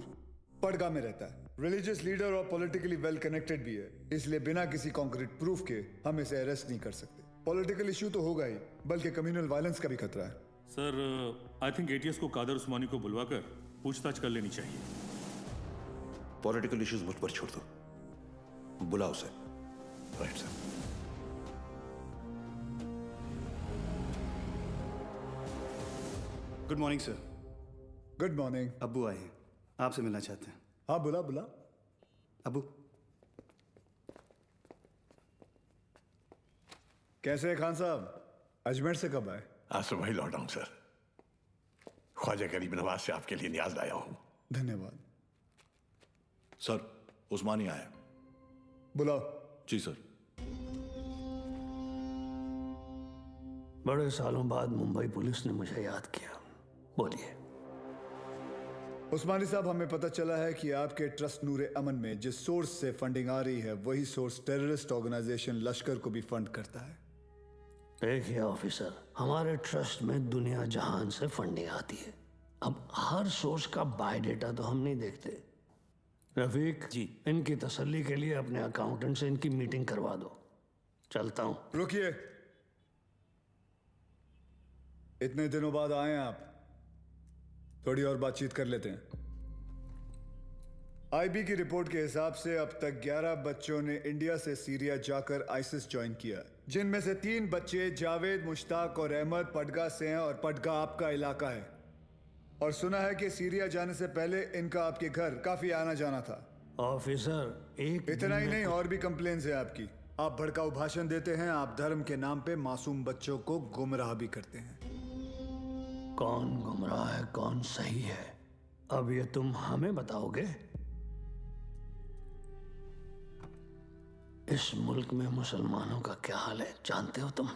पडगा में रहता है। रिलीजियस लीडर और पॉलिटिकली वेल कनेक्टेड भी है, इसलिए बिना किसी कॉन्क्रीट प्रूफ के हम इसे अरेस्ट नहीं कर सकते। पॉलिटिकल इशू तो होगा ही, बल्कि कम्युनल वायलेंस का भी खतरा है। सर, आई थिंक एटीएस को कादर उस्मानी को बुलवाकर पूछताछ कर लेनी चाहिए। पॉलिटिकल इश्यूज मुझ पर छोड़ दो, बुलाओ उसे। Right sir. Good morning sir. Good morning. अब्बू आए हैं, आपसे मिलना चाहते हैं। हाँ, बुला बुला। अब्बू। कैसे है खान साहब? अजमेर से कब आए? आज सुबह ही लौटा हूं सर। ख्वाजा गरीब नवाज से आपके लिए न्याज लाया हूं। धन्यवाद। सर, उस्मानी आया। बुलाओ। जी सर। बड़े सालों बाद मुंबई पुलिस ने मुझे याद किया। बोलिए। उस्मानी साहब, हमें पता चला है कि आपके ट्रस्ट नूरे अमन में जिस सोर्स से फंडिंग आ रही है, वही सोर्स टेररिस्ट ऑर्गेनाइजेशन लश्कर को भी फंड करता है। देखिए ऑफिसर, हमारे ट्रस्ट में दुनिया जहान से फंडिंग आती है। अब हर सोर्स का बायोडेटा तो हम नहीं देखते। रफीक जी, इनकी तसल्ली के लिए अपने अकाउंटेंट से इनकी मीटिंग करवा दो। चलता हूं। रुकिए, इतने दिनों बाद आए हैं आप, थोड़ी और बातचीत कर लेते हैं। आईबी की रिपोर्ट के हिसाब से अब तक 11 बच्चों ने इंडिया से सीरिया जाकर आईसिस ज्वाइन किया, जिनमें से 3 बच्चे जावेद, मुश्ताक और अहमद पडगा से हैं, और पडगा आपका इलाका है। और सुना है कि सीरिया जाने से पहले इनका आपके घर काफी आना जाना था। ऑफिसर, एक इतना ही नहीं, और भी कंप्लेन्स है आपकी। आप भड़काऊ भाषण देते हैं, आप धर्म के नाम पे मासूम बच्चों को गुमराह भी करते हैं। कौन गुमराह है, कौन सही है, अब ये तुम हमें बताओगे? इस मुल्क में मुसलमानों का क्या हाल है जानते हो तुम?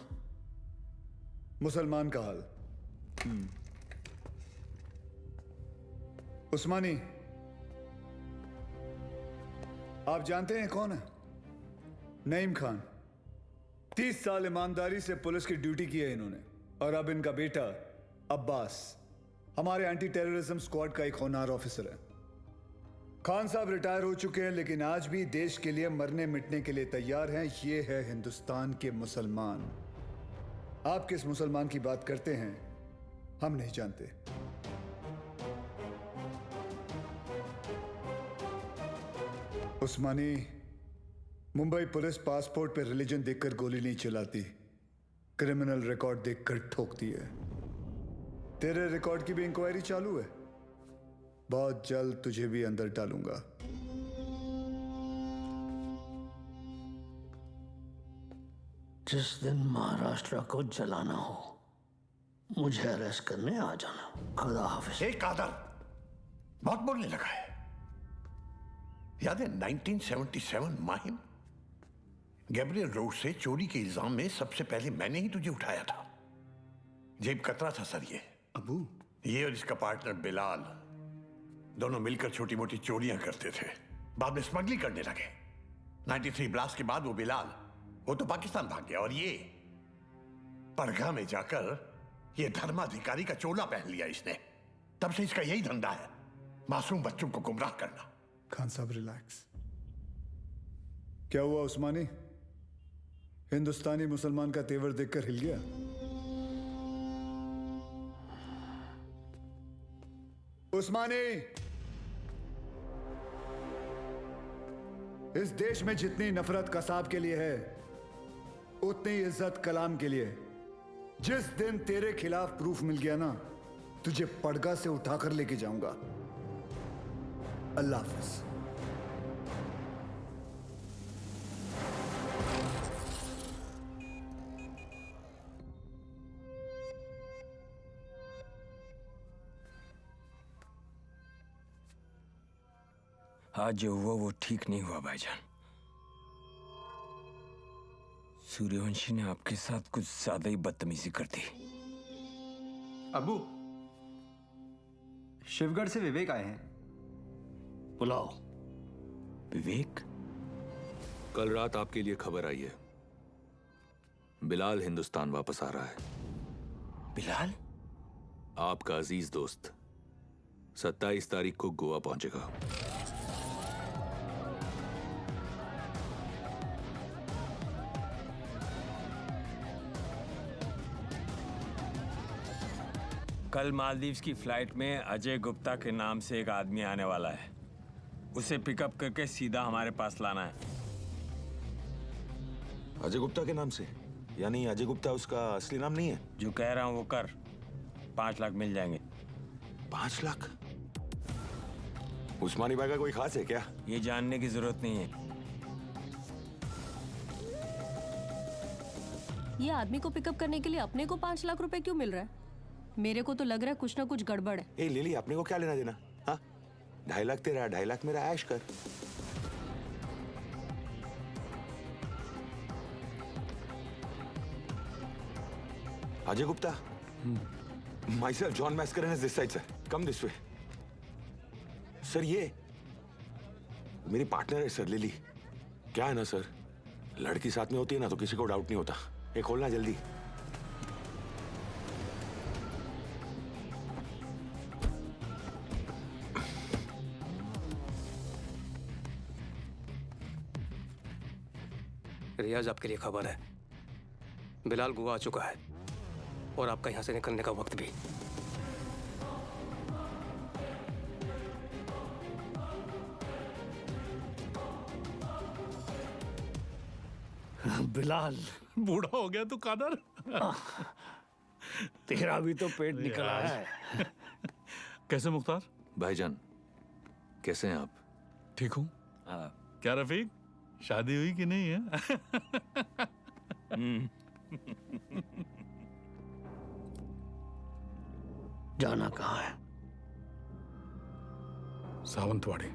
मुसलमान का हाल? उस्मानी, आप जानते हैं कौन है? नईम खान। 30 साल ईमानदारी से पुलिस की ड्यूटी की है इन्होंने, और अब इनका बेटा अब्बास हमारे एंटी टेररिज्म स्क्वाड का एक होनहार ऑफिसर है। खान साहब रिटायर हो चुके हैं, लेकिन आज भी देश के लिए मरने मिटने के लिए तैयार हैं। ये है हिंदुस्तान के मुसलमान। आप किस मुसलमान की बात करते हैं हम नहीं जानते। उस्मानी, मुंबई पुलिस पासपोर्ट पे रिलीजन देखकर गोली नहीं चलाती, क्रिमिनल रिकॉर्ड देखकर ठोकती है। तेरे रिकॉर्ड की भी इंक्वायरी चालू है, बहुत जल्द तुझे भी अंदर डालूंगा। जिस दिन महाराष्ट्र को जलाना हो, मुझे अरेस्ट करने आ जाना। खुदा हाफिज। एक कादर बहुत बोलने लगा है। याद है 1977 माहिम, गैब्रियल रोड से चोरी के इल्जाम में सबसे पहले मैंने ही तुझे उठाया था। जेब कतरा था सर ये। अबू, ये और इसका पार्टनर बिलाल दोनों मिलकर छोटी मोटी चोरियां करते थे, बाद में स्मगलिंग करने लगे। 93 ब्लास्ट के बाद वो बिलाल वो तो पाकिस्तान भाग गया और ये पड़गा में जाकर ये धर्माधिकारी का चोला पहन लिया इसने। तब से इसका यही धंधा है, मासूम बच्चों को गुमराह करना। खान साहब रिलैक्स। क्या हुआ उस्मानी? हिंदुस्तानी मुसलमान का तेवर देखकर हिल गया? उस्मानी, इस देश में जितनी नफरत कसाब के लिए है उतनी इज्जत कलाम के लिए। जिस दिन तेरे खिलाफ प्रूफ मिल गया ना, तुझे पड़गा से उठाकर लेके जाऊंगा। अल्लाह हाफिज। आज जो हुआ वो ठीक नहीं हुआ भाईजान। सूर्यवंशी ने आपके साथ कुछ ज्यादा ही बदतमीजी कर दी। अबू, शिवगढ़ से विवेक आए हैं। बुलाओ। विवेक? कल रात आपके लिए खबर आई है, बिलाल हिंदुस्तान वापस आ रहा है। बिलाल? आपका अजीज दोस्त 27 तारीख को गोवा पहुंचेगा। कल मालदीव्स की फ्लाइट में अजय गुप्ता के नाम से एक आदमी आने वाला है। उसे पिकअप करके सीधा हमारे पास लाना है। अजय गुप्ता के नाम से? यानी अजय गुप्ता उसका असली नाम नहीं है? जो कह रहा हूं वो कर। 5 लाख मिल जाएंगे। 5 लाख? उस्मानी भाई का कोई खास है क्या? ये जानने की जरूरत नहीं है। ये आदमी को पिकअप करने के लिए अपने को 5 लाख रुपए क्यों मिल रहा है? मेरे को तो लग रहा है कुछ ना कुछ गड़बड़ है। ए लिली, अपने को क्या लेना देना? हाँ, 2.5 लाख तेरा, 2.5 लाख मेरा, ऐश कर। Ajay Gupta, myself John Mascarenhas is this side sir. Come this way. Sir ये मेरी पार्टनर है सर, लिली। क्या है ना सर, लड़की साथ में होती है ना तो किसी को डाउट नहीं होता। ये खोलना जल्दी। रियाज, आपके लिए खबर है। बिलाल गोवा आ चुका है और आपका यहां से निकलने का वक्त भी। बिलाल बूढ़ा हो गया तू कादर। तेरा भी तो पेट निकला है। कैसे मुख्तार भाईजान, कैसे हैं आप? ठीक हूँ। क्या रफीक, शादी हुई कि नहीं है? जाना कहाँ है? सावंतवाड़ी।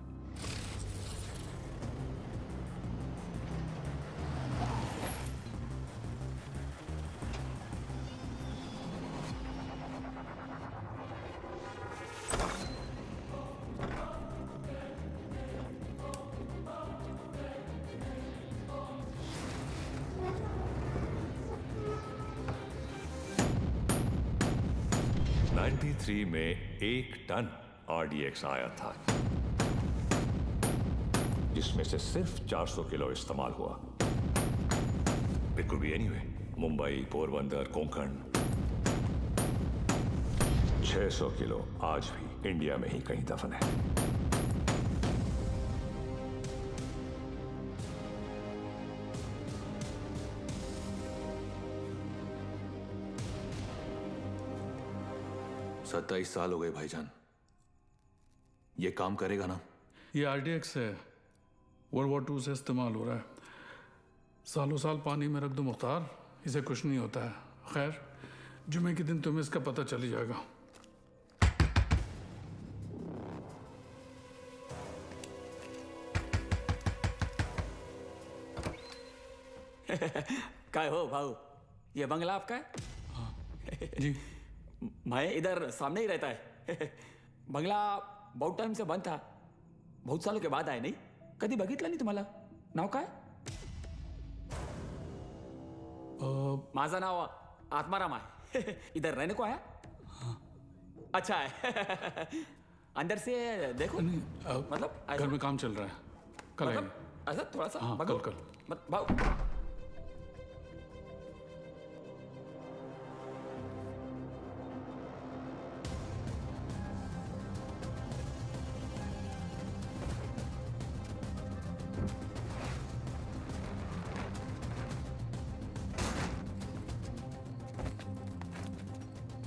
में 1 टन RDX आया था, जिसमें से सिर्फ 400 किलो इस्तेमाल हुआ। It could be anywhere, Mumbai, Porbandar, Konkan. 600 kilo आज भी इंडिया में ही कहीं दफन है। सत्ताईस साल हो गए भाईजान। ये काम करेगा ना? ये RDX है, World War II से इस्तेमाल हो रहा है। सालों साल पानी में रख दो मुख्तार, इसे कुछ नहीं होता है। खैर, जुमे के दिन तुम्हें इसका पता चल जाएगा। क्या हो भाऊ, ये बंगला आपका है? जी। मैं इधर सामने ही रहता है बंगला बहुत टाइम से बंद था, बहुत सालों के बाद आए. नाही कधी बघितलं नाही तुम्हाला. नाव काय? माझं नाव आत्माराम आहे. इधर रहने को आया. अच्छा है. अंदर से देखो. मतलब घर में काम चल रहा है, कल आएंगे. मतलब ऐसा थोड़ा सा. हाँ, बघो. कल. भाऊ.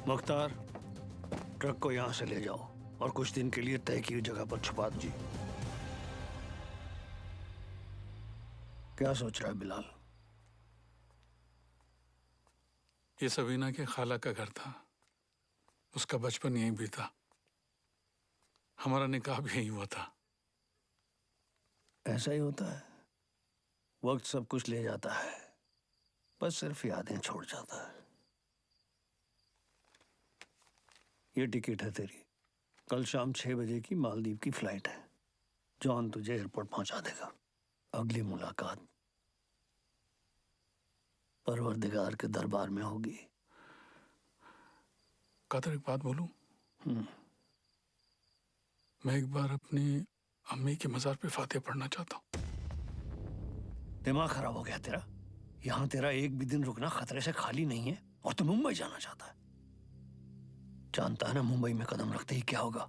मुख्तार, ट्रक को यहाँ से ले जाओ और कुछ दिन के लिए तय की जगह पर छुपा दो. क्या सोच रहा है बिलाल? ये सबीना के खाला का घर था, उसका बचपन यहीं बीता, हमारा निकाह भी यहीं हुआ था. ऐसा ही होता है, वक्त सब कुछ ले जाता है, बस सिर्फ यादें छोड़ जाता है. ये टिकट है तेरी. कल शाम 6 बजे की मालदीव की फ्लाइट है. जॉन तुझे एयरपोर्ट पहुंचा देगा. अगली मुलाकात परवरदिगार के दरबार में होगी. कादर, एक बात बोलूं? मैं एक बार अपनी अम्मी के मजार पे फातिहा पढ़ना चाहता हूँ. दिमाग खराब हो गया तेरा? यहाँ तेरा एक भी दिन रुकना खतरे से खाली नहीं है और तू मुंबई जाना चाहता है. जानता है ना मुंबई में कदम रखते ही क्या होगा.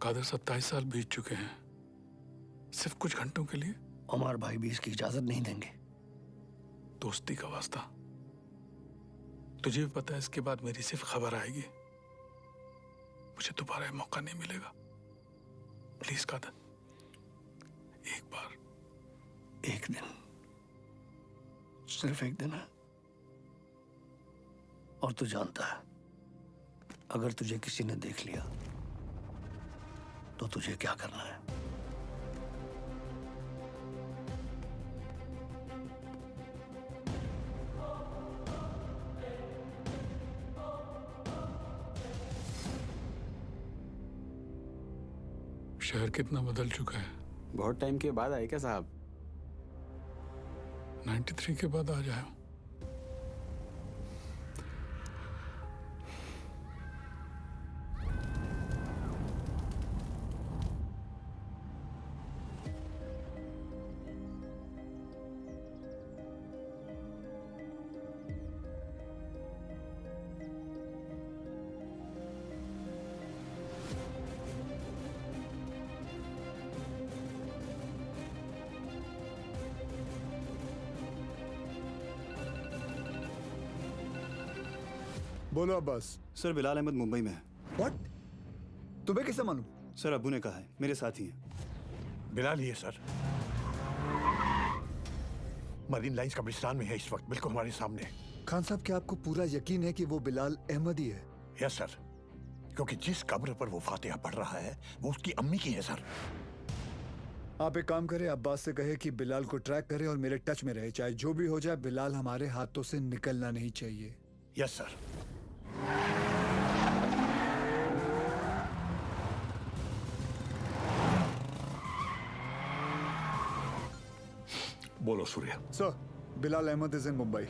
कादर, 27 साल बीत चुके हैं, सिर्फ कुछ घंटों के लिए. उमर भाई भी इसकी इजाजत नहीं देंगे. दोस्ती का वास्ता. तुझे भी पता है इसके बाद मेरी सिर्फ खबर आएगी, मुझे दोबारा मौका नहीं मिलेगा. प्लीज कादर, एक बार. एक दिन, सिर्फ एक दिन है. और तू जानता है, अगर तुझे किसी ने देख लिया तो तुझे क्या करना है. शहर कितना बदल चुका है. बहुत टाइम के बाद आए क्या साहब? 93 के बाद आ जाए. बोलो अब्बास. सर, बिलाल अहमद मुंबई में है. व्हाट? तुम्हें कैसे मालूम? सर, अब्बू ने कहा है, मेरे साथ ही हैं. बिलाल ही है सर. मरीन लाइंस कब्रिस्तान में है इस वक्त, बिल्कुल हमारे सामने. खान साहब, क्या आपको पूरा यकीन है कि वो बिलाल अहमद ही है? यस सर, क्योंकि जिस कब्र पर वो फातिहा पढ़ रहा है वो उसकी अम्मी की है सर. आप एक काम करें, अब्बास से कहे कि बिलाल को ट्रैक करे और मेरे टच में रहे. चाहे जो भी हो जाए, बिलाल हमारे हाथों से निकलना नहीं चाहिए. Yes sir. बोलो Surya. Sir, Bilal Ahmed is in Mumbai.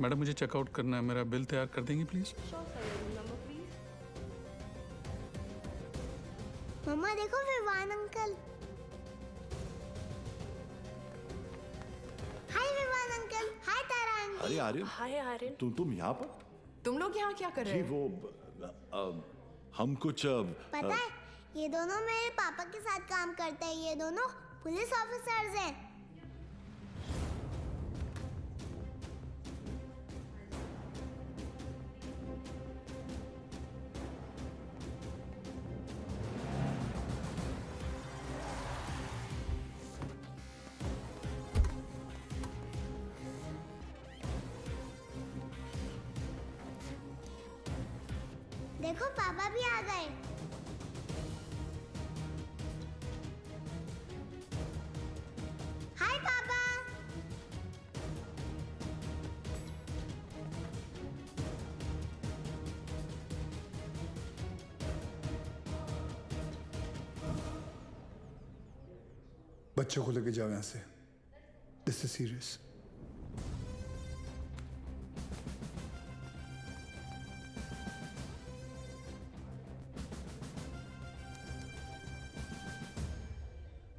Madam, मुझे चेकआउट करना है, मेरा बिल तैयार कर देंगे प्लीज. मम्मा देखो, विवान अंकल. हाय अरे आर्यन, हाय आर्यन। तुम यहाँ पर? तुम लोग यहाँ क्या कर रहे जी हो? हम कुछ पता है ये दोनों मेरे पापा के साथ काम करते हैं। ये दोनों पुलिस ऑफिसर्स हैं। देखो पापा भी आ गए। हाय पापा। बच्चों को लेके जाओ यहाँ से। This is serious.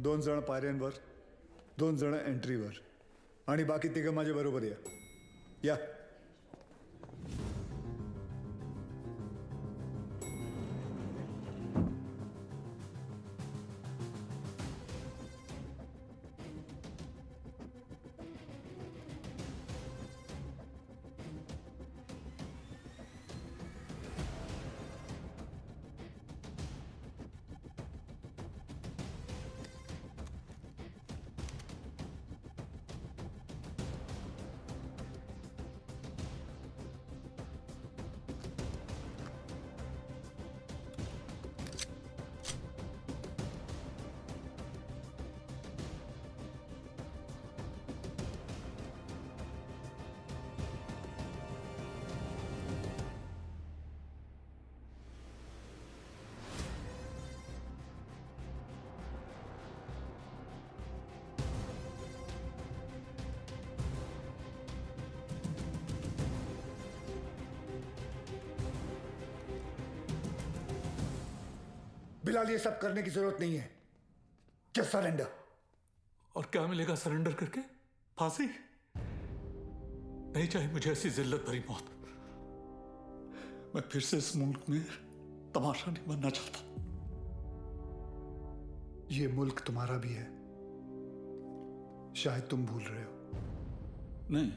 दोन जण पायऱ्यांवर, दोन जण एंट्रीवर आणि बाकी तिघं माझ्या बरोबर या। बिलाल, ये सब करने की जरूरत नहीं है। Just surrender. और क्या मिलेगा सरेंडर करके? फांसी? नहीं चाहिए मुझे ऐसी जिल्लत भरी मौत। मैं फिर से इस मुल्क में तमाशा नहीं बनना चाहता। ये मुल्क तुम्हारा भी है, शायद तुम भूल रहे हो। नहीं,